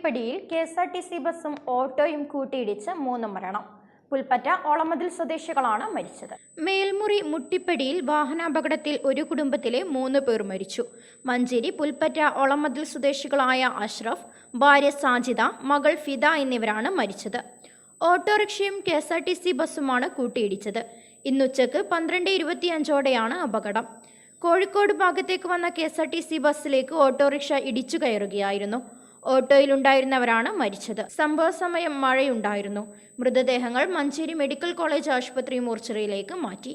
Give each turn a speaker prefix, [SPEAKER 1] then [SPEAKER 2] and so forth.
[SPEAKER 1] മുട്ടിപ്പടിയിൽ KSRTC ബസും ഓട്ടോയും കൂട്ടിയിടിച്ച് 3 മരണം. പുൽപ്പറ്റ ഓളമതിൽ സ്വദേശികളാണ് മരിച്ചത്. മേൽമുറി മുട്ടിപ്പടിയിൽ വാഹനാപകടത്തിൽ ഒരു കുടുംബത്തിലെ 3 പേർ മരിച്ചു. മഞ്ചേരി പുൽപ്പറ്റ ഓളമതിൽ സ്വദേശികളായ അഷ്റഫ്, ഭാര്യ സാജിദ, മകൾ ഫിദ എന്നിവരാണ് മരിച്ചത്. ഓട്ടോറിക്ഷയും KSRTC ബസുമാണ് കൂട്ടിയിടിച്ചത്. ഇന്നുച്ചക്ക് 12:25ഓടെയാണ് അപകടം. കോഴിക്കോട് ഭാഗത്തേക്ക് വന്ന KSRTC ബസ്സിലേക്ക് ഓട്ടോറിക്ഷ ഇടിച്ചു കയറുകയായിരുന്നു. ഓട്ടോയിലുണ്ടായിരുന്നവരാണ് മരിച്ചത്. സംഭവ സമയം മഴയുണ്ടായിരുന്നു. മൃതദേഹങ്ങൾ മഞ്ചേരി മെഡിക്കൽ കോളേജ് ആശുപത്രി മോർച്ചറിയിലേക്ക് മാറ്റി.